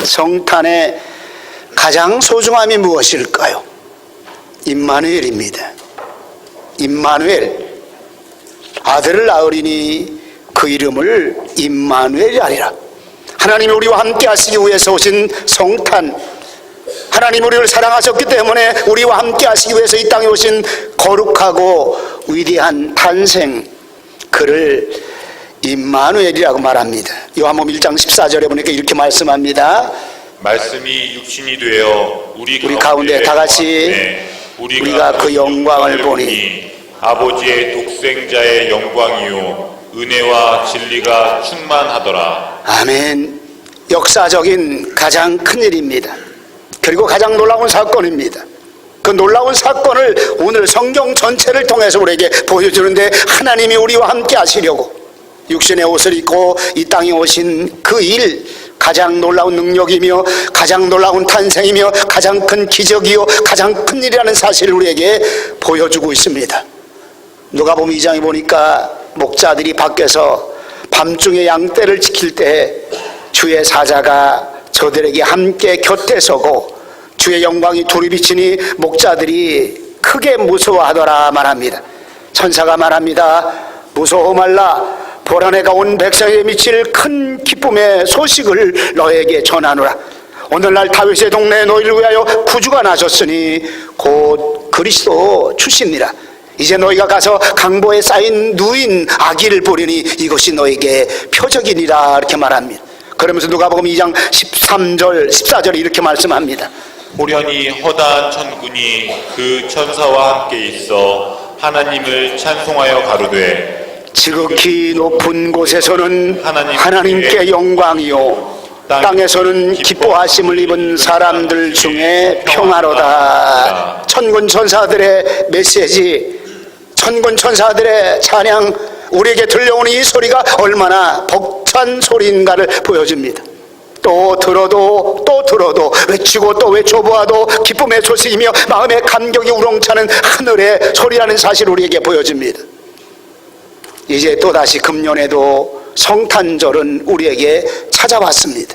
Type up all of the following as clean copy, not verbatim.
성탄의 가장 소중함이 무엇일까요? 임마누엘입니다. 임마누엘, 아들을 낳으리니 그 이름을 임마누엘이 하리라. 하나님이 우리와 함께 하시기 위해서 오신 성탄, 하나님 우리를 사랑하셨기 때문에 우리와 함께 하시기 위해서 이 땅에 오신 거룩하고 위대한 탄생, 그를 임마누엘이라고 말합니다. 요한복음 1장 14절에 보니까 이렇게 말씀합니다. 말씀이 육신이 되어 우리 가운데 다 같이 우리가 그 영광을 보니 아버지의 독생자의 영광이요 은혜와 진리가 충만하더라. 아멘. 역사적인 가장 큰 일입니다. 그리고 가장 놀라운 사건입니다. 그 놀라운 사건을 오늘 성경 전체를 통해서 우리에게 보여주는데, 하나님이 우리와 함께 하시려고 육신의 옷을 입고 이 땅에 오신 그 일, 가장 놀라운 능력이며 가장 놀라운 탄생이며 가장 큰 기적이요 가장 큰 일이라는 사실을 우리에게 보여주고 있습니다. 누가복음 2장에 보니까 목자들이 밖에서 밤중에 양떼를 지킬 때 주의 사자가 저들에게 함께 곁에 서고 주의 영광이 둘이 비치니 목자들이 크게 무서워하더라 말합니다. 천사가 말합니다. 무서워 말라. 보라, 내가 온 백성에게 미칠 큰 기쁨의 소식을 너에게 전하노라. 오늘날 다윗의 동네에 너희를 위하여 구주가 나셨으니 곧 그리스도 주시니라. 이제 너희가 가서 강보에 쌓인 누인 아기를 보리니 이것이 너에게 표적이니라. 이렇게 말합니다. 그러면서 누가복음 2장 13절 14절에 이렇게 말씀합니다. 호련히 허다한 천군이 그 천사와 함께 있어 하나님을 찬송하여 가로되 지극히 높은 곳에서는 하나님께 영광이요 땅에서는 기뻐하심을 입은 사람들 중에 평화로다. 천군 천사들의 메시지, 천군 천사들의 찬양, 우리에게 들려오는 이 소리가 얼마나 벅찬 소리인가를 보여줍니다. 또 들어도 외치고 또 외쳐보아도 기쁨의 소식이며 마음의 감격이 우렁차는 하늘의 소리라는 사실을 우리에게 보여줍니다. 이제 또다시 금년에도 성탄절은 우리에게 찾아왔습니다.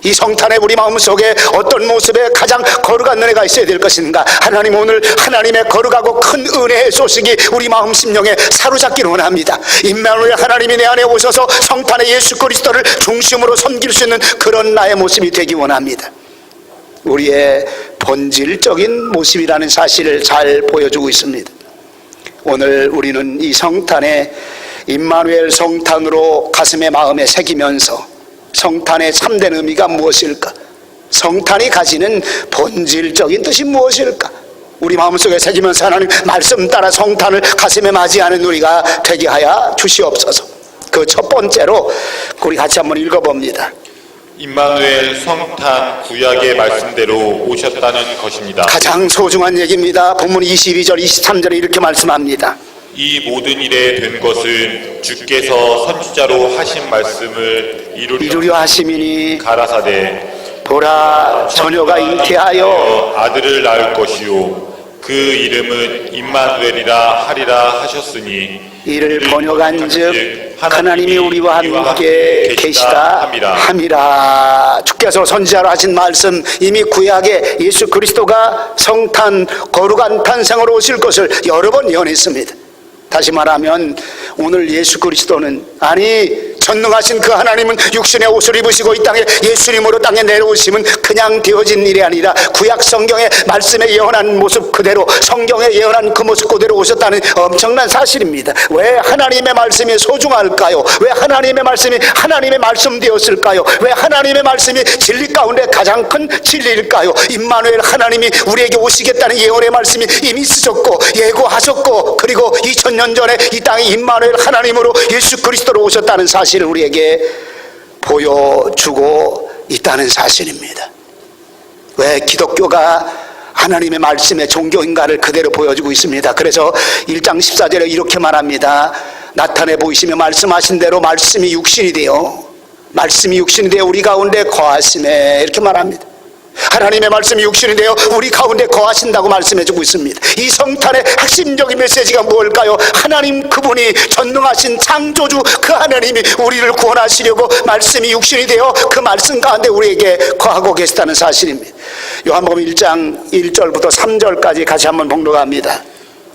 이 성탄에 우리 마음속에 어떤 모습의 가장 거룩한 은혜가 있어야 될 것인가? 하나님, 오늘 하나님의 거룩하고 큰 은혜의 소식이 우리 마음 심령에 사로잡기를 원합니다. 임마누엘, 하나님이 내 안에 오셔서 성탄의 예수 그리스도를 중심으로 섬길 수 있는 그런 나의 모습이 되기 원합니다. 우리의 본질적인 모습이라는 사실을 잘 보여주고 있습니다. 오늘 우리는 이 성탄에 임마누엘 성탄으로 가슴에 마음에 새기면서 성탄의 참된 의미가 무엇일까? 성탄이 가지는 본질적인 뜻이 무엇일까? 우리 마음속에 새기면서 하나님 말씀 따라 성탄을 가슴에 맞이하는 우리가 되게 하여 주시옵소서. 그 첫 번째로 우리 같이 한번 읽어봅니다. 임마누엘 성탄 구약의 말씀대로 오셨다는 것입니다. 가장 소중한 얘기입니다. 본문 22절 23절에 이렇게 말씀합니다. 이 모든 일에 된 것은 주께서 선지자로 하신 말씀을 이루려 하심이니 가라사대 보라, 처녀가 잉태하여 아들을 낳을 것이요 그 이름은 임마누엘이라 하리라 하셨으니 이를 번역한즉 하나님이 우리와 함께 계시다 함이라. 주께서 선지자로 하신 말씀, 이미 구약에 예수 그리스도가 성탄 거룩한 탄생으로 오실 것을 여러 번 예언했습니다. 다시 말하면 오늘 예수 그리스도는, 아니 전능하신 그 하나님은 육신의 옷을 입으시고 이 땅에 예수님으로 땅에 내려오심은 그냥 되어진 일이 아니라 구약 성경의 말씀에 예언한 모습 그대로, 성경에 예언한 그 모습 그대로 오셨다는 엄청난 사실입니다. 왜 하나님의 말씀이 소중할까요? 왜 하나님의 말씀이 하나님의 말씀 되었을까요? 왜 하나님의 말씀이 진리 가운데 가장 큰 진리일까요? 임마누엘, 하나님이 우리에게 오시겠다는 예언의 말씀이 이미 있으셨고 예고하셨고, 그리고 2000년 전에 이 땅에 임마누엘 하나님으로 예수 그리스도로 오셨다는 사실을 우리에게 보여주고 있다는 사실입니다. 왜 기독교가 하나님의 말씀의 종교인가를 그대로 보여주고 있습니다. 그래서 1장 14절에 이렇게 말합니다. 나타내 보이시며 말씀하신 대로 말씀이 육신이 되어 우리 가운데 거하심에, 이렇게 말합니다. 하나님의 말씀이 육신이 되어 우리 가운데 거하신다고 말씀해주고 있습니다. 이 성탄의 핵심적인 메시지가 무엇일까요? 하나님 그분이 전능하신 창조주 그 하나님이 우리를 구원하시려고 말씀이 육신이 되어 그 말씀 가운데 우리에게 거하고 계시다는 사실입니다. 요한복음 1장 1절부터 3절까지 같이 한번 봉독합니다.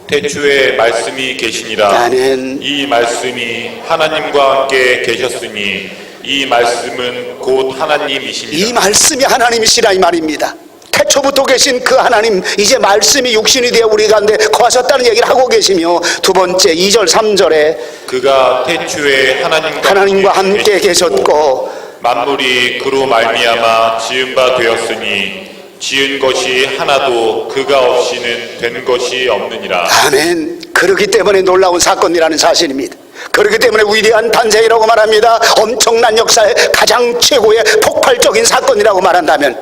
태초에 말씀이 계시니라. 나는 이 말씀이 하나님과 함께 계셨으니 이 말씀은 곧 하나님이시니라. 이 말씀이 하나님이시라 이 말입니다. 태초부터 계신 그 하나님, 이제 말씀이 육신이 되어 우리 가운데 거하셨다는 얘기를 하고 계시며, 두 번째 2절 3절에 그가 태초에 하나님과 함께 계셨고 만물이 그로 말미암아 지은 바 되었으니 지은 것이 하나도 그가 없이는 된 것이 없느니라. 아멘. 그렇기 때문에 놀라운 사건이라는 사실입니다. 그렇기 때문에 위대한 탄생이라고 말합니다. 엄청난 역사의 가장 최고의 폭발적인 사건이라고 말한다면,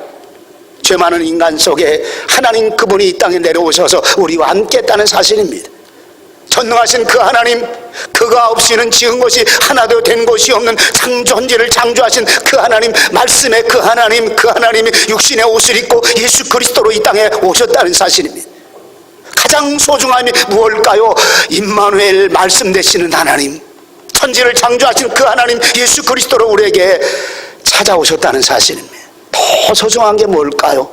죄 많은 인간 속에 하나님 그분이 이 땅에 내려오셔서 우리와 함께 했다는 사실입니다. 전능하신 그 하나님, 그가 없이는 지은 것이 하나도 된 것이 없는 창조천지를 창조하신 그 하나님, 말씀의 그 하나님, 그 하나님이 육신의 옷을 입고 예수 그리스도로 이 땅에 오셨다는 사실입니다. 가장 소중함이 무엇일까요? 임마누엘, 말씀 되시는 하나님, 천지를 창조하신 그 하나님 예수 그리스도로 우리에게 찾아오셨다는 사실입니다. 더 소중한 게 뭘까요?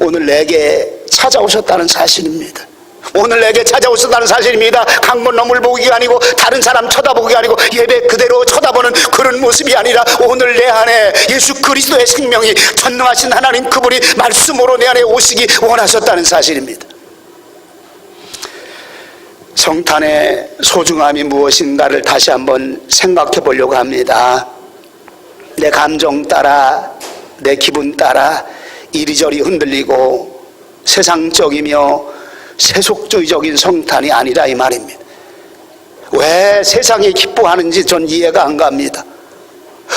오늘 내게 찾아오셨다는 사실입니다. 오늘 내게 찾아오셨다는 사실입니다. 강문 너물 보기가 아니고 다른 사람 쳐다보기가 아니고 예배 그대로 쳐다보는 그런 모습이 아니라, 오늘 내 안에 예수 그리스도의 생명이, 전능하신 하나님 그분이 말씀으로 내 안에 오시기 원하셨다는 사실입니다. 성탄의 소중함이 무엇인가를 다시 한번 생각해 보려고 합니다. 내 감정 따라, 내 기분 따라 이리저리 흔들리고 세상적이며 세속주의적인 성탄이 아니라 이 말입니다. 왜 세상이 기뻐하는지 전 이해가 안 갑니다.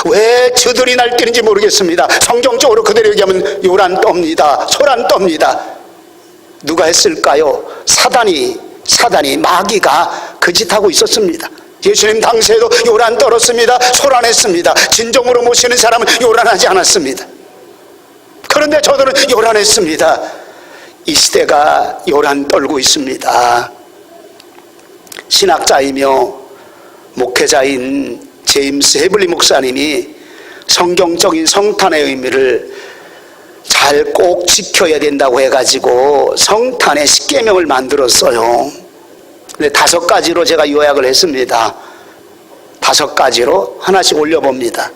왜 저들이 날뛰는지 모르겠습니다. 성경적으로 그대로 얘기하면 요란 떱니다. 소란 떱니다. 누가 했을까요? 사단이, 마귀가 그 짓하고 있었습니다. 예수님 당시에도 요란 떨었습니다. 소란했습니다. 진정으로 모시는 사람은 요란하지 않았습니다. 그런데 저들은 요란했습니다. 이 시대가 요란 떨고 있습니다. 신학자이며 목회자인 제임스 헤블리 목사님이 성경적인 성탄의 의미를 잘 꼭 지켜야 된다고 해가지고 성탄의 10계명을 만들었어요. 근데 5가지로 제가 요약을 했습니다. 5가지로 하나씩 올려봅니다.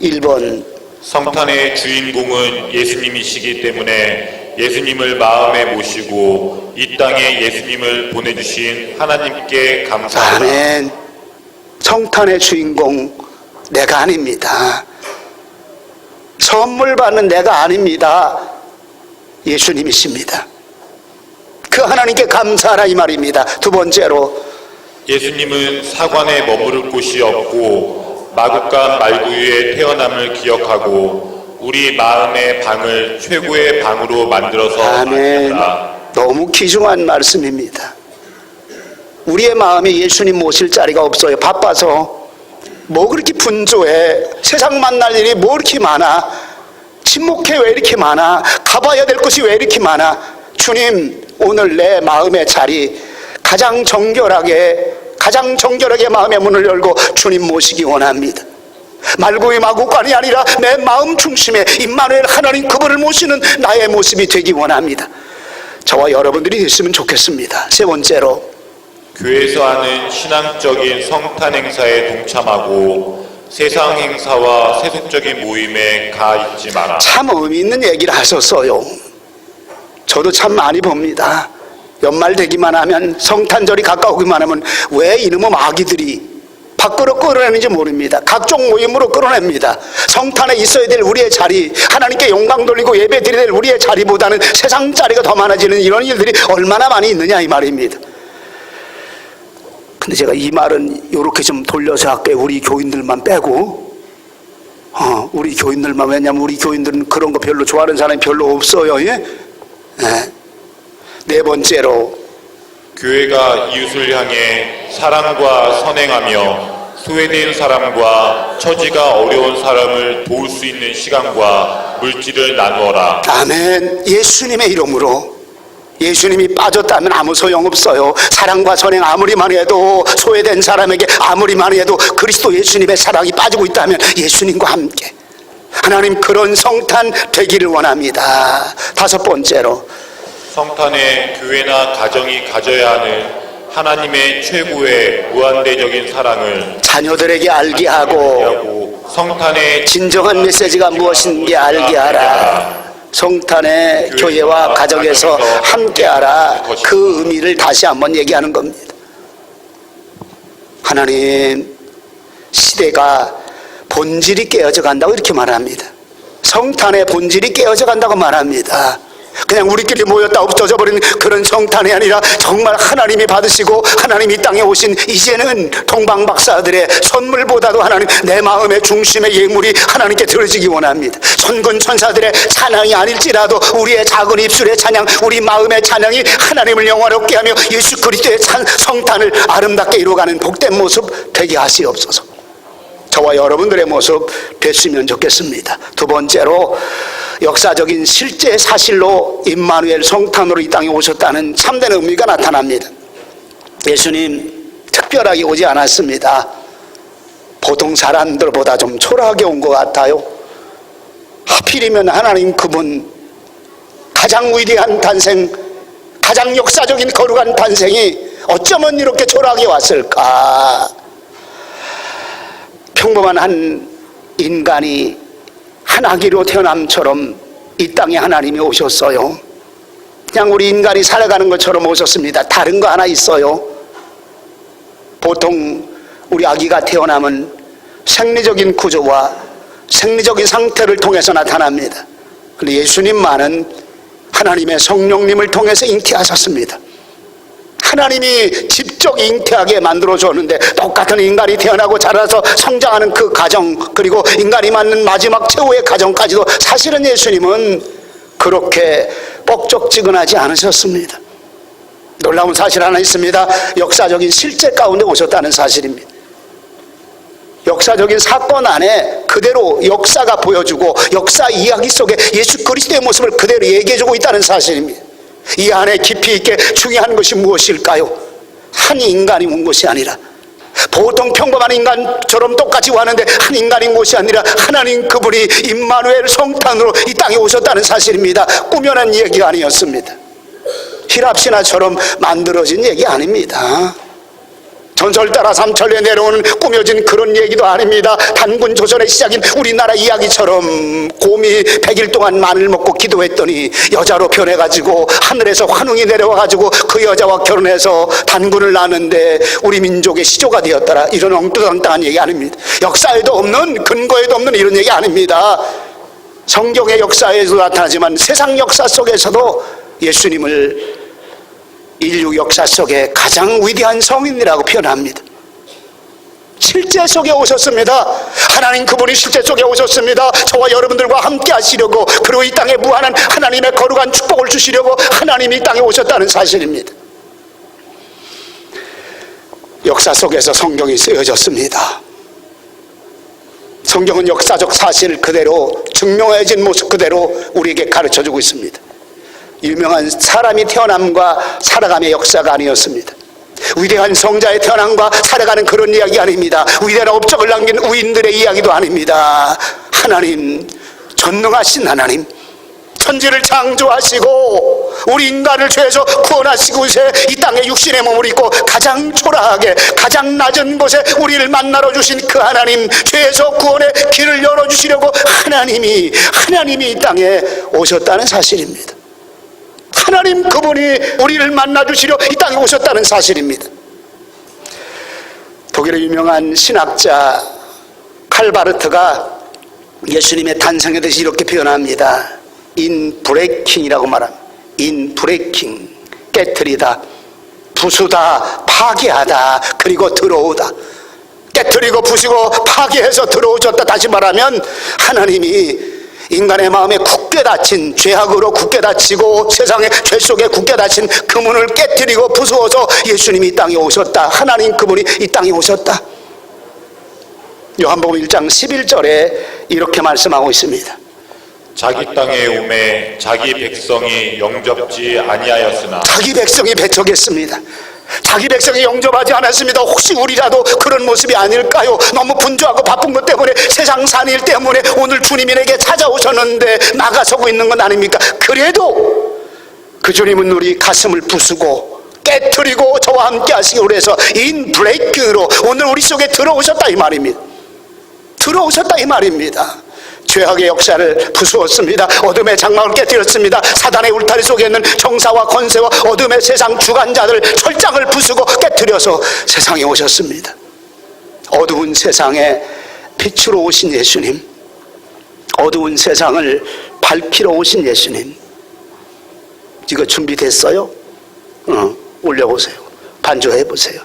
1번, 성탄의 주인공은 예수님이시기 때문에 예수님을 마음에 모시고 이 땅에 예수님을 보내주신 하나님께 감사하라. 아멘. 성탄의 주인공 내가 아닙니다. 선물 받는 내가 아닙니다. 예수님이십니다. 그 하나님께 감사하라 이 말입니다. 두 번째로, 예수님은 사관에 머무를 곳이 없고 마국간 말구유의 태어남을 기억하고 우리 마음의 방을 최고의 방으로 만들어서 아멘. 만든다. 너무 귀중한 말씀입니다. 우리의 마음에 예수님 모실 자리가 없어요. 바빠서. 뭐 그렇게 분주해? 세상 만날 일이 뭐 이렇게 많아? 침묵회 왜 이렇게 많아? 가봐야 될 것이 왜 이렇게 많아? 주님, 오늘 내 마음의 자리 가장 정결하게 마음의 문을 열고 주님 모시기 원합니다. 말고의 마구간이 아니라 내 마음 중심에 임마누엘 하나님 그분을 모시는 나의 모습이 되기 원합니다. 저와 여러분들이 됐으면 좋겠습니다. 세 번째로, 교회에서 하는 신앙적인 성탄 행사에 동참하고 세상 행사와 세속적인 모임에 가 있지 마라. 참 의미 있는 얘기를 하셨어요. 저도 참 많이 봅니다. 연말 되기만 하면, 성탄절이 가까우기만 하면 왜 이놈의 마귀들이 밖으로 끌어내는지 모릅니다. 각종 모임으로 끌어냅니다. 성탄에 있어야 될 우리의 자리, 하나님께 영광 돌리고 예배 드려야 될 우리의 자리보다는 세상 자리가 더 많아지는 이런 일들이 얼마나 많이 있느냐 이 말입니다. 근데 제가 이 말은 이렇게 좀 돌려서 할게요. 우리 교인들만 빼고, 우리 교인들만, 왜냐면 우리 교인들은 그런 거 별로 좋아하는 사람이 별로 없어요. 예? 네 번째로, 교회가 이웃을 향해 사랑과 선행하며 소외된 사람과 처지가 어려운 사람을 도울 수 있는 시간과 물질을 나누어라. 아멘. 예수님의 이름으로. 예수님이 빠졌다면 아무 소용없어요. 사랑과 선행 아무리 많이 해도, 소외된 사람에게 아무리 많이 해도 그리스도 예수님의 사랑이 빠지고 있다면 예수님과 함께 하나님 그런 성탄 되기를 원합니다. 다섯 번째로, 성탄에 교회나 가정이 가져야 하는 하나님의 최고의 무한대적인 사랑을 자녀들에게 알게 하고 성탄의 진정한 메시지가 무엇인지 알게 하라. 성탄의 교회와 가정에서 함께하라. 그 의미를 다시 한번 얘기하는 겁니다. 하나님, 시대가 본질이 깨어져 간다고 이렇게 말합니다. 성탄의 본질이 깨어져 간다고 말합니다. 그냥 우리끼리 모였다 없어져 버린 그런 성탄이 아니라 정말 하나님이 받으시고 하나님이 땅에 오신 이제는 동방박사들의 선물보다도 하나님, 내 마음의 중심의 예물이 하나님께 들어지기 원합니다. 천군천사들의 찬양이 아닐지라도 우리의 작은 입술의 찬양, 우리 마음의 찬양이 하나님을 영화롭게 하며 예수 그리스도의 성탄을 아름답게 이루어가는 복된 모습 되게 하시옵소서. 저와 여러분들의 모습 됐으면 좋겠습니다. 두 번째로, 역사적인 실제 사실로 임마누엘 성탄으로 이 땅에 오셨다는 참된 의미가 나타납니다. 예수님 특별하게 오지 않았습니다. 보통 사람들보다 좀 초라하게 온 것 같아요. 하필이면 하나님 그분 가장 위대한 탄생, 가장 역사적인 거룩한 탄생이 어쩌면 이렇게 초라하게 왔을까? 평범한 한 인간이 한 아기로 태어남처럼 이 땅에 하나님이 오셨어요. 그냥 우리 인간이 살아가는 것처럼 오셨습니다. 다른 거 하나 있어요. 보통 우리 아기가 태어나면 생리적인 구조와 생리적인 상태를 통해서 나타납니다. 그런데 예수님만은 하나님의 성령님을 통해서 잉태하셨습니다. 하나님이 직접 잉태하게 만들어줬는데, 똑같은 인간이 태어나고 자라서 성장하는 그 과정, 그리고 인간이 맞는 마지막 최후의 과정까지도 사실은 예수님은 그렇게 뻑적지근하지 않으셨습니다. 놀라운 사실 하나 있습니다. 역사적인 실제 가운데 오셨다는 사실입니다. 역사적인 사건 안에 그대로 역사가 보여주고 역사 이야기 속에 예수 그리스도의 모습을 그대로 얘기해주고 있다는 사실입니다. 이 안에 깊이 있게 중요한 것이 무엇일까요? 한 인간이 온 것이 아니라, 보통 평범한 인간처럼 똑같이 왔는데 한 인간이 온 것이 아니라 하나님 그분이 임마누엘 성탄으로 이 땅에 오셨다는 사실입니다. 꾸며낸 얘기가 아니었습니다. 히랍신화처럼 만들어진 얘기 아닙니다. 전설 따라 삼천리에 내려오는 꾸며진 그런 얘기도 아닙니다. 단군 조선의 시작인 우리나라 이야기처럼 곰이 100일 동안 마늘 먹고 기도했더니 여자로 변해가지고 하늘에서 환웅이 내려와가지고 그 여자와 결혼해서 단군을 낳았는데 우리 민족의 시조가 되었더라. 이런 엉뚱한 얘기 아닙니다. 역사에도 없는, 근거에도 없는 이런 얘기 아닙니다. 성경의 역사에도 나타나지만 세상 역사 속에서도 예수님을 인류 역사 속에 가장 위대한 성인이라고 표현합니다. 실제 속에 오셨습니다. 하나님 그분이 실제 속에 오셨습니다. 저와 여러분들과 함께 하시려고, 그리고 이 땅에 무한한 하나님의 거룩한 축복을 주시려고 하나님이 이 땅에 오셨다는 사실입니다. 역사 속에서 성경이 쓰여졌습니다. 성경은 역사적 사실 그대로, 증명해진 모습 그대로 우리에게 가르쳐주고 있습니다. 유명한 사람이 태어남과 살아감의 역사가 아니었습니다. 위대한 성자의 태어남과 살아가는 그런 이야기 아닙니다. 위대한 업적을 남긴 우인들의 이야기도 아닙니다. 하나님, 전능하신 하나님, 천지를 창조하시고 우리 인간을 죄에서 구원하시고 이 땅에 육신의 몸을 입고 가장 초라하게, 가장 낮은 곳에 우리를 만나러 주신 그 하나님, 죄에서 구원의 길을 열어주시려고 하나님이 이 땅에 오셨다는 사실입니다. 하나님 그분이 우리를 만나주시려 이 땅에 오셨다는 사실입니다. 독일의 유명한 신학자 칼바르트가 예수님의 탄생에 대해서 이렇게 표현합니다. 인브레이킹이라고 말합니다. 인브레이킹, 깨트리다, 부수다, 파괴하다, 그리고 들어오다. 깨트리고 부수고 파괴해서 들어오셨다. 다시 말하면 하나님이 인간의 마음에 굳게 닫힌, 죄악으로 굳게 닫히고 세상의 죄 속에 굳게 닫힌 그 문을 깨트리고 부수어서 예수님이 이 땅에 오셨다. 하나님 그분이 이 땅에 오셨다. 요한복음 1장 11절에 이렇게 말씀하고 있습니다. 자기 땅에 오매 자기 백성이 영접지 아니하였으나 자기 백성이 배척했습니다. 자기 백성이 영접하지 않았습니다. 혹시 우리라도 그런 모습이 아닐까요? 너무 분주하고 바쁜 것 때문에, 세상 산일 때문에 오늘 주님이 내게 찾아오셨는데 나가서고 있는 건 아닙니까? 그래도 그 주님은 우리 가슴을 부수고 깨트리고 저와 함께 하시기 위해서 인 브레이킹으로 오늘 우리 속에 들어오셨다 이 말입니다. 들어오셨다 이 말입니다. 죄악의 역사를 부수었습니다. 어둠의 장막을 깨뜨렸습니다. 사단의 울타리 속에 있는 정사와 권세와 어둠의 세상 주관자들 철장을 부수고 깨뜨려서 세상에 오셨습니다. 어두운 세상에 빛으로 오신 예수님, 어두운 세상을 밝히러 오신 예수님, 이거 준비됐어요? 올려보세요. 반주해보세요.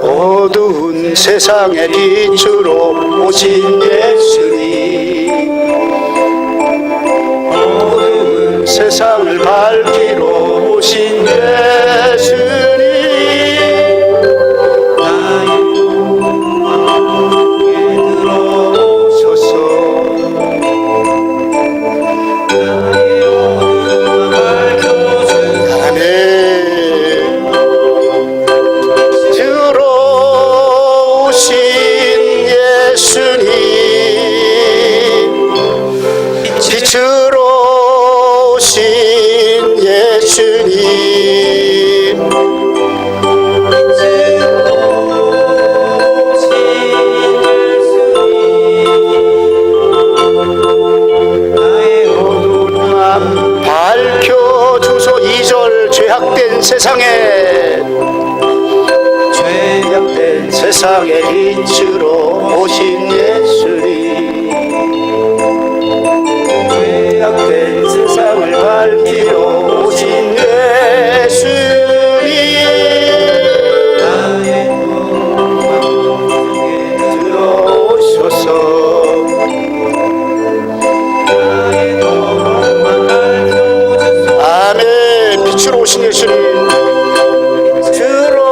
어두운 세상의 빛으로 오신 예수님, 어두운 세상을 밝히러 오신 예수님, 나의 마음에 들어오셔서 나의 어둠을 밝혀주사 아멘. 빛으로 오신 예수님, 나의 어두운 마음 밝혀주소. 2절 죄악된 세상에, 죄악된 세상에 빛으로 오신 예수님, 죄악된 세상을 밝히러 오신 예수님, 나의 마음에 들어오셔서 나의 마음만 밝혀주소서. 아멘. 빛으로 오신 예수님, 들어오신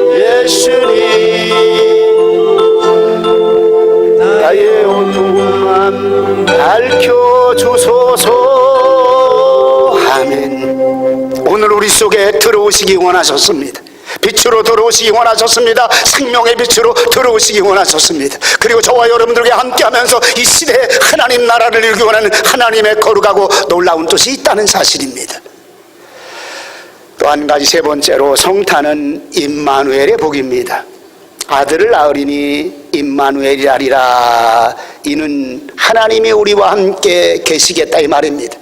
예수님, 나의 어두움만 밝혀주소서. 아멘. 오늘 우리 속에 들어오시기 원하셨습니다. 빛으로 들어오시기 원하셨습니다. 생명의 빛으로 들어오시기 원하셨습니다. 그리고 저와 여러분들과 함께하면서 이 시대에 하나님 나라를 이루기 원하는 하나님의 거룩하고 놀라운 뜻이 있다는 사실입니다. 또 한 가지, 세 번째로 성탄은 임마누엘의 복입니다. 아들을 낳으리니 임마누엘이라리라. 이는 하나님이 우리와 함께 계시겠다 이 말입니다.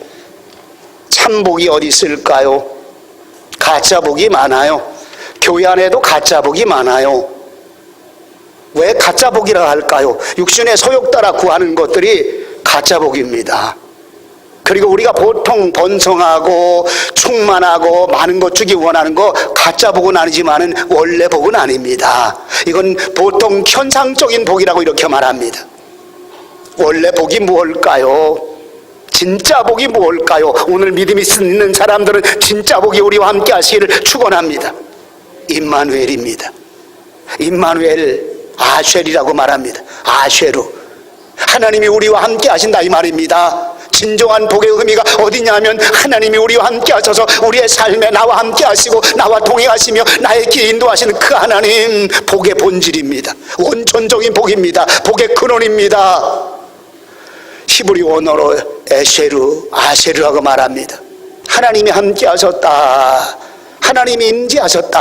참 복이 어디 있을까요? 가짜 복이 많아요. 교회 안에도 가짜 복이 많아요. 왜 가짜 복이라 할까요? 육신의 소욕 따라 구하는 것들이 가짜 복입니다. 그리고 우리가 보통 번성하고 충만하고 많은 것 주기 원하는 거 가짜 복은 아니지만은 원래 복은 아닙니다. 이건 보통 현상적인 복이라고 이렇게 말합니다. 원래 복이 무엇일까요? 진짜 복이 무엇일까요? 오늘 믿음이 있는 사람들은 진짜 복이 우리와 함께 하시기를 축원합니다. 임마누엘입니다. 임마누엘, 아쉘이라고 말합니다. 아쉐루, 하나님이 우리와 함께 하신다 이 말입니다. 진정한 복의 의미가 어디냐면 하나님이 우리와 함께 하셔서 우리의 삶에 나와 함께 하시고 나와 동행하시며 나의 길 인도하시는 그 하나님, 복의 본질입니다. 원천적인 복입니다. 복의 근원입니다. 히브리 원어로 에쉐루, 아쉐루라고 말합니다. 하나님이 함께 하셨다, 하나님이 임재하셨다,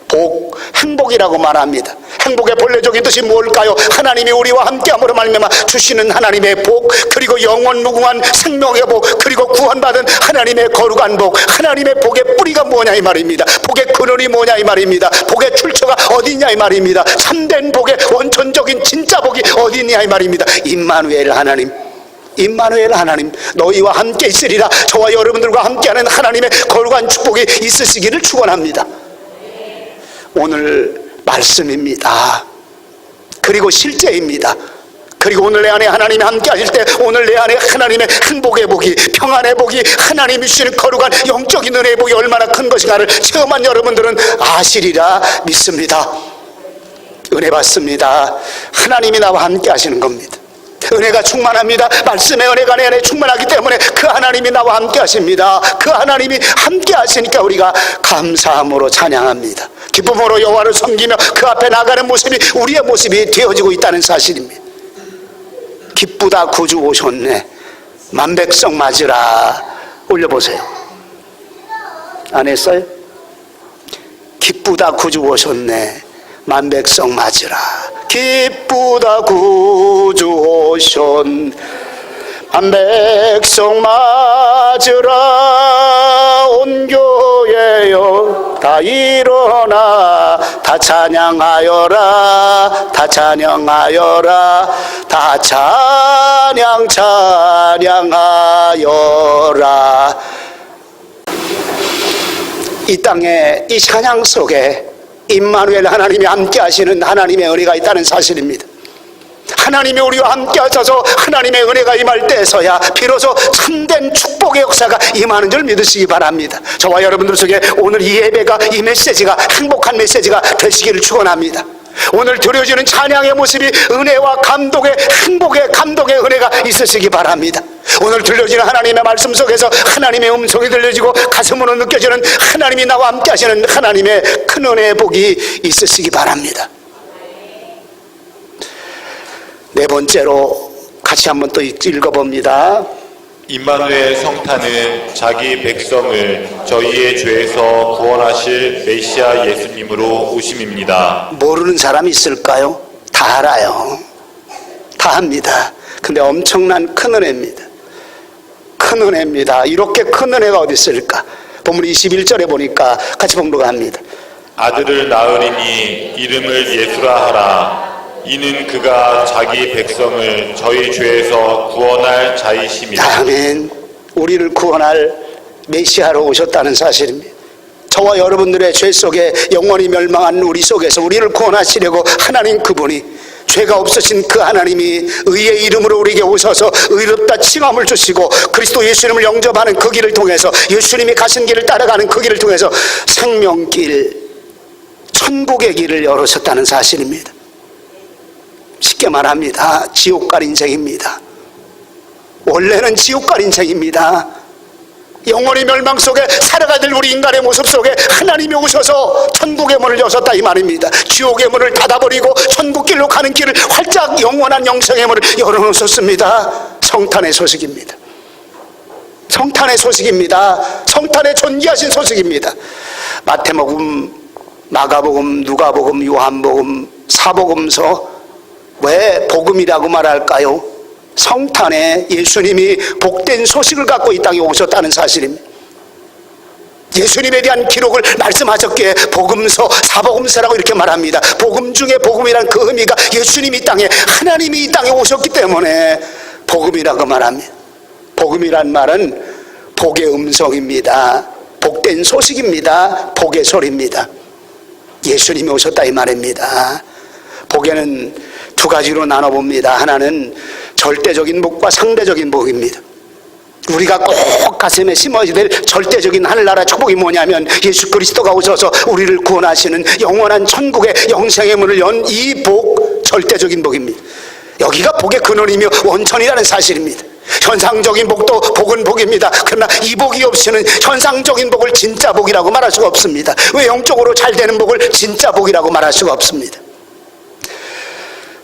복, 행복이라고 말합니다. 행복의 본래적인 뜻이 뭘까요? 하나님이 우리와 함께함으로 말미암아 주시는 하나님의 복, 그리고 영원 무궁한 생명의 복, 그리고 구원받은 하나님의 거룩한 복. 하나님의 복의 뿌리가 뭐냐 이 말입니다. 복의 근원이 뭐냐 이 말입니다. 복의 출처가 어디냐 이 말입니다. 참된 복의 원천적인 진짜 복이 어디냐 이 말입니다. 임마누엘 하나님, 임마누엘 하나님, 너희와 함께 있으리라. 저와 여러분들과 함께하는 하나님의 거룩한 축복이 있으시기를 축원합니다. 오늘 말씀입니다. 그리고 실제입니다. 그리고 오늘 내 안에 하나님이 함께 하실 때 오늘 내 안에 하나님의 행복의 복이, 평안의 복이, 하나님이 주시는 거룩한 영적인 은혜의 복이 얼마나 큰 것인가를 체험한 여러분들은 아시리라 믿습니다. 은혜 받습니다. 하나님이 나와 함께 하시는 겁니다. 은혜가 충만합니다. 말씀의 은혜가 내 안에 충만하기 때문에 그 하나님이 나와 함께 하십니다. 그 하나님이 함께 하시니까 우리가 감사함으로 찬양합니다. 기쁨으로 여호와를 섬기며 그 앞에 나가는 모습이 우리의 모습이 되어지고 있다는 사실입니다. 기쁘다 구주 오셨네, 만백성 맞으라. 올려보세요. 안 했어요? 기쁘다 구주 오셨네, 만백성 맞으라. 기쁘다 구주 오셨네, 만백성 맞으라. 온 교회여 다 일어나 다 찬양하여라. 다 찬양하여라. 다 찬양하여라. 이 땅에 이 찬양 속에 임마누엘 하나님이 함께 하시는 하나님의 은혜가 있다는 사실입니다. 하나님이 우리와 함께 하셔서 하나님의 은혜가 임할 때에서야 비로소 참된 축복의 역사가 임하는 줄 믿으시기 바랍니다. 저와 여러분들 속에 오늘 이 예배가, 이 메시지가 행복한 메시지가 되시기를 축원합니다. 오늘 드려지는 찬양의 모습이 은혜와 감동의, 행복의 감동의 은혜가 있으시기 바랍니다. 오늘 들려지는 하나님의 말씀 속에서 하나님의 음성이 들려지고 가슴으로 느껴지는 하나님이 나와 함께 하시는 하나님의 큰 은혜의 복이 있으시기 바랍니다. 네 번째로 같이 한번 또 읽어봅니다. 임마누엘 성탄은 자기 백성을 저희의 죄에서 구원하실 메시아 예수님으로 오심입니다. 모르는 사람이 있을까요? 다 알아요. 다 합니다. 근데 엄청난 큰 은혜입니다. 큰 은혜입니다. 이렇게 큰 은혜가 어디 있을까? 본문 21절에 보니까 같이 봉독합니다. 아들을 낳으리니 이름을 예수라 하라. 이는 그가 자기 백성을 저희 죄에서 구원할 자이심이라. 아멘. 우리를 구원할 메시아로 오셨다는 사실입니다. 저와 여러분들의 죄 속에 영원히 멸망한 우리 속에서 우리를 구원하시려고 하나님 그분이, 죄가 없으신 그 하나님이 의의 이름으로 우리에게 오셔서 의롭다 칭함을 주시고 그리스도 예수님을 영접하는 그 길을 통해서, 예수님이 가신 길을 따라가는 그 길을 통해서 생명길, 천국의 길을 열으셨다는 사실입니다. 쉽게 말합니다. 지옥 갈 인생입니다. 원래는 지옥 갈 인생입니다. 영원히 멸망 속에 살아가야 될 우리 인간의 모습 속에 하나님이 오셔서 천국의 문을 여셨다 이 말입니다. 지옥의 문을 닫아버리고 천국길로 가는 길을 활짝 영원한 영생의 문을 열어놓으셨습니다. 성탄의 소식입니다. 성탄의 소식입니다. 성탄의 존귀하신 소식입니다. 마태복음, 마가복음, 누가복음, 요한복음, 사복음서, 왜 복음이라고 말할까요? 성탄에 예수님이 복된 소식을 갖고 이 땅에 오셨다는 사실입니다. 예수님에 대한 기록을 말씀하셨기에 복음서, 사복음서라고 이렇게 말합니다. 복음 중에 복음이란 그 의미가 예수님이 이 땅에, 하나님이 이 땅에 오셨기 때문에 복음이라고 말합니다. 복음이란 말은 복의 음성입니다. 복된 소식입니다. 복의 소리입니다. 예수님이 오셨다 이 말입니다. 복에는 두 가지로 나눠봅니다. 하나는 절대적인 복과 상대적인 복입니다. 우리가 꼭 가슴에 심어야 될 절대적인 하늘나라 축복이 뭐냐면 예수 그리스도가 오셔서 우리를 구원하시는 영원한 천국의 영생의 문을 연 이 복, 절대적인 복입니다. 여기가 복의 근원이며 원천이라는 사실입니다. 현상적인 복도 복은 복입니다. 그러나 이 복이 없이는 현상적인 복을 진짜 복이라고 말할 수가 없습니다. 왜 영적으로 잘 되는 복을 진짜 복이라고 말할 수가 없습니다.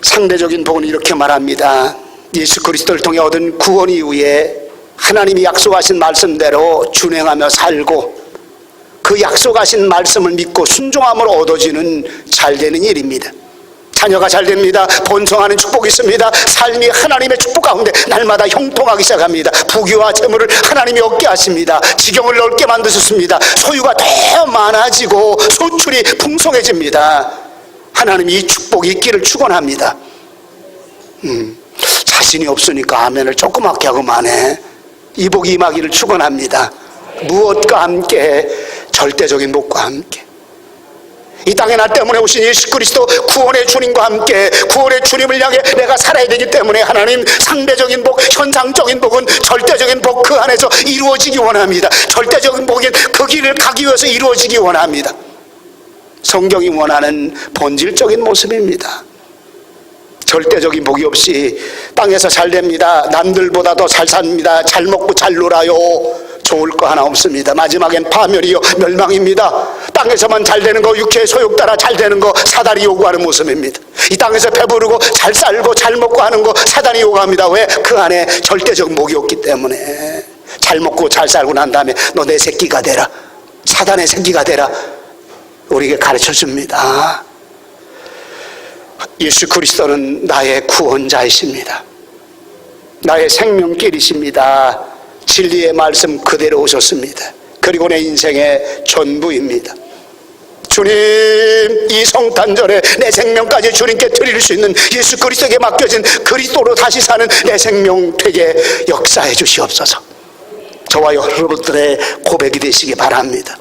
상대적인 복은 이렇게 말합니다. 예수 그리스도를 통해 얻은 구원 이후에 하나님이 약속하신 말씀대로 준행하며 살고 그 약속하신 말씀을 믿고 순종함으로 얻어지는 잘되는 일입니다. 자녀가 잘 됩니다. 번성하는 축복이 있습니다. 삶이 하나님의 축복 가운데 날마다 형통하기 시작합니다. 부귀와 재물을 하나님이 얻게 하십니다. 지경을 넓게 만드셨습니다. 소유가 더 많아지고 소출이 풍성해집니다. 하나님이 이 축복이 있기를 축원합니다. 자신이 없으니까 아멘을 조그맣게 하고 마네. 이 복이 임하기를 축원합니다. 무엇과 함께? 절대적인 복과 함께. 이 땅에 나 때문에 오신 예수 그리스도 구원의 주님과 함께 구원의 주님을 향해 내가 살아야 되기 때문에 하나님 상대적인 복, 현상적인 복은 절대적인 복 그 안에서 이루어지기 원합니다. 절대적인 복인 그 길을 가기 위해서 이루어지기 원합니다. 성경이 원하는 본질적인 모습입니다. 절대적인 복이 없이 땅에서 잘 됩니다. 남들보다도 잘 삽니다. 잘 먹고 잘 놀아요. 좋을 거 하나 없습니다. 마지막엔 파멸이요 멸망입니다. 땅에서만 잘 되는 거, 육체의 소욕 따라 잘 되는 거 사단이 요구하는 모습입니다. 이 땅에서 배부르고 잘 살고 잘 먹고 하는 거 사단이 요구합니다. 왜? 그 안에 절대적 복이 없기 때문에. 잘 먹고 잘 살고 난 다음에 너 내 새끼가 되라, 사단의 새끼가 되라, 우리에게 가르쳐 줍니다. 예수 그리스도는 나의 구원자이십니다. 나의 생명길이십니다. 진리의 말씀 그대로 오셨습니다. 그리고 내 인생의 전부입니다. 주님, 이 성탄절에 내 생명까지 주님께 드릴 수 있는 예수 그리스도에게 맡겨진 그리스도로 다시 사는 내 생명 되게 역사해 주시옵소서. 저와 여러분들의 고백이 되시기 바랍니다.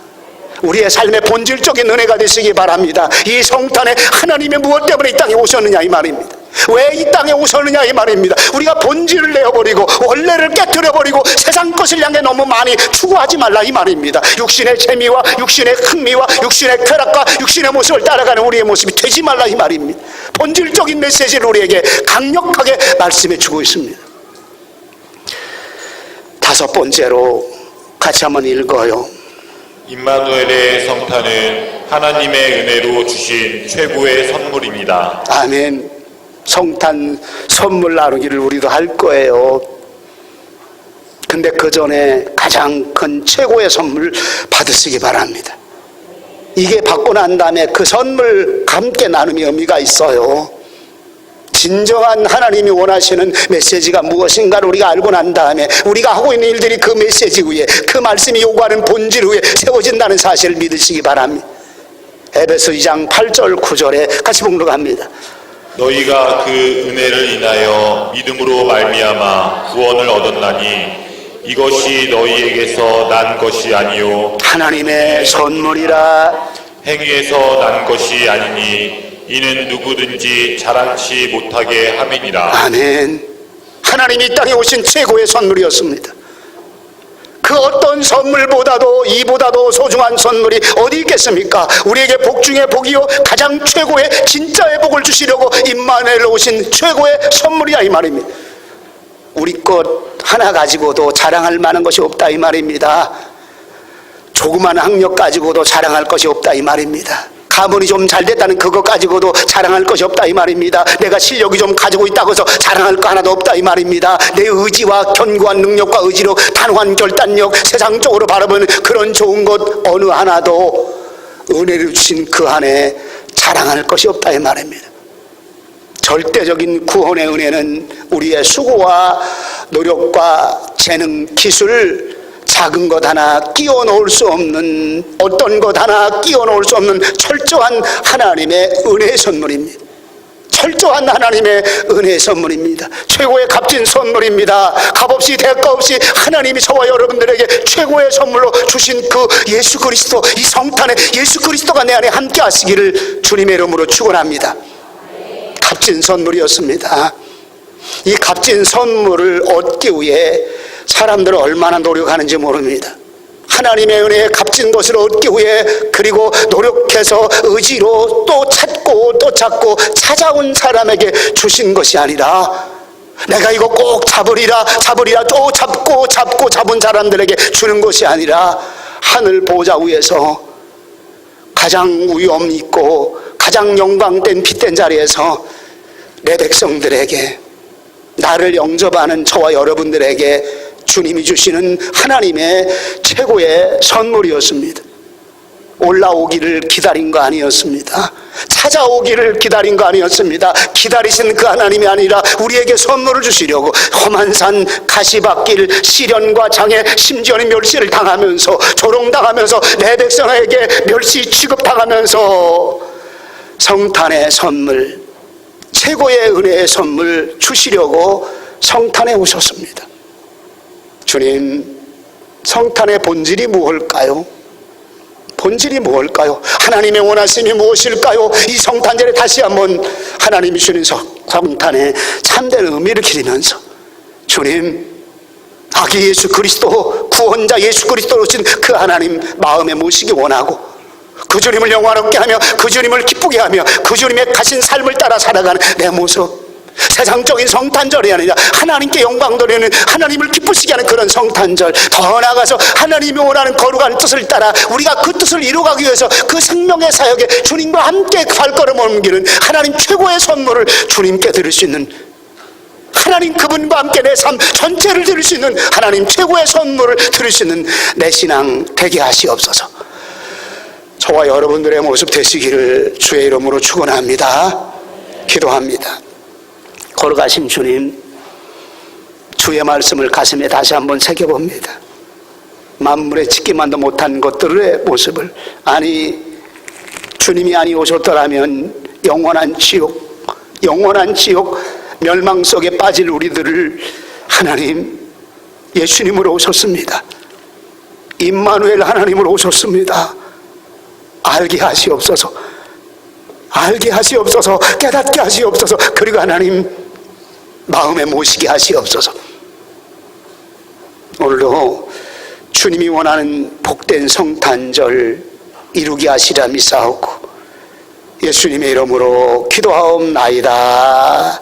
우리의 삶의 본질적인 은혜가 되시기 바랍니다. 이 성탄에 하나님이 무엇 때문에 이 땅에 오셨느냐 이 말입니다. 왜 이 땅에 오셨느냐 이 말입니다. 우리가 본질을 내어버리고 원래를 깨뜨려버리고 세상 것을 향해 너무 많이 추구하지 말라 이 말입니다. 육신의 재미와 육신의 흥미와 육신의 쾌락과 육신의 모습을 따라가는 우리의 모습이 되지 말라 이 말입니다. 본질적인 메시지를 우리에게 강력하게 말씀해 주고 있습니다. 다섯 번째로 같이 한번 읽어요. 임마누엘의 성탄은 하나님의 은혜로 주신 최고의 선물입니다. 아멘. 성탄 선물 나누기를 우리도 할 거예요. 근데 그 전에 가장 큰 최고의 선물 받으시기 바랍니다. 이게 받고 난 다음에 그 선물 함께 나눔이 의미가 있어요. 진정한 하나님이 원하시는 메시지가 무엇인가를 우리가 알고 난 다음에 우리가 하고 있는 일들이 그 메시지 위에, 그 말씀이 요구하는 본질 위에 세워진다는 사실을 믿으시기 바랍니다. 에베소 2장 8절 9절에 같이 봉독합니다. 너희가 그 은혜를 인하여 믿음으로 말미암아 구원을 얻었나니 이것이 너희에게서 난 것이 아니요 하나님의 선물이라. 행위에서 난 것이 아니니 이는 누구든지 자랑치 못하게 함이니라. 아멘. 하나님이 이 땅에 오신 최고의 선물이었습니다. 그 어떤 선물보다도 이보다도 소중한 선물이 어디 있겠습니까? 우리에게 복 중에 복이요 가장 최고의 진짜의 복을 주시려고 임마누엘 오신 최고의 선물이야 이 말입니다. 우리 것 하나 가지고도 자랑할 만한 것이 없다 이 말입니다. 조그만 학력 가지고도 자랑할 것이 없다 이 말입니다. 가문이 좀 잘됐다는 그것 가지고도 자랑할 것이 없다 이 말입니다. 내가 실력이 좀 가지고 있다고 해서 자랑할 거 하나도 없다 이 말입니다. 내 의지와 견고한 능력과 의지로 단호한 결단력, 세상적으로 바라보는 그런 좋은 것 어느 하나도 은혜를 주신 그 안에 자랑할 것이 없다 이 말입니다. 절대적인 구원의 은혜는 우리의 수고와 노력과 재능, 기술, 작은 것 하나 끼워 넣을 수 없는, 어떤 것 하나 끼워 넣을 수 없는 철저한 하나님의 은혜의 선물입니다. 철저한 하나님의 은혜의 선물입니다. 최고의 값진 선물입니다. 값없이 대가 없이 하나님이 저와 여러분들에게 최고의 선물로 주신 그 예수 그리스도, 이 성탄에 예수 그리스도가 내 안에 함께 하시기를 주님의 이름으로 축원합니다. 값진 선물이었습니다. 이 값진 선물을 얻기 위해 사람들은 얼마나 노력하는지 모릅니다. 하나님의 은혜의 값진 것을 얻기 위해 그리고 노력해서 의지로 또 찾고 또 찾고 찾아온 사람에게 주신 것이 아니라 내가 이거 꼭 잡으리라 또 잡고 잡은 사람들에게 주는 것이 아니라 하늘 보좌 위에서 가장 위엄 있고 가장 영광된 빛된 자리에서 내 백성들에게, 나를 영접하는 저와 여러분들에게 주님이 주시는 하나님의 최고의 선물이었습니다. 올라오기를 기다린 거 아니었습니다. 찾아오기를 기다린 거 아니었습니다. 기다리신 그 하나님이 아니라 우리에게 선물을 주시려고 험한 산 가시밭길 시련과 장애 심지어는 멸시를 당하면서 조롱당하면서 내 백성에게 멸시 취급당하면서 성탄의 선물, 최고의 은혜의 선물 주시려고 성탄에 오셨습니다. 주님, 성탄의 본질이 무엇일까요? 본질이 무엇일까요? 하나님의 원하심이 무엇일까요? 이 성탄절에 다시 한번 하나님이 주는 성탄에 참된 의미를 기리면서 주님, 아기 예수 그리스도, 구원자 예수 그리스도로 오신 그 하나님 마음에 모시기 원하고 그 주님을 영화롭게 하며 그 주님을 기쁘게 하며 그 주님의 가신 삶을 따라 살아가는 내 모습, 세상적인 성탄절이 아니라 하나님께 영광 돌리는, 하나님을 기쁘시게 하는 그런 성탄절, 더 나아가서 하나님이 원하는 거룩한 뜻을 따라 우리가 그 뜻을 이루어가기 위해서 그 생명의 사역에 주님과 함께 발걸음 옮기는 하나님 최고의 선물을 주님께 드릴 수 있는, 하나님 그분과 함께 내 삶 전체를 드릴 수 있는 하나님 최고의 선물을 드릴 수 있는 내 신앙 되게 하시옵소서. 저와 여러분들의 모습 되시기를 주의 이름으로 축원합니다. 기도합니다. 걸어가신 주님, 주의 말씀을 가슴에 다시 한번 새겨봅니다. 만물에 짓기만도 못한 것들의 모습을, 아니 주님이 아니오셨더라면 영원한 지옥, 멸망 속에 빠질 우리들을 하나님 예수님으로 오셨습니다. 임마누엘 하나님으로 오셨습니다. 알게 하시옵소서, 알게 하시옵소서, 깨닫게 하시옵소서, 그리고 하나님 마음에 모시게 하시옵소서. 오늘도 주님이 원하는 복된 성탄절 이루게 하시라 믿사옵고 예수님의 이름으로 기도하옵나이다.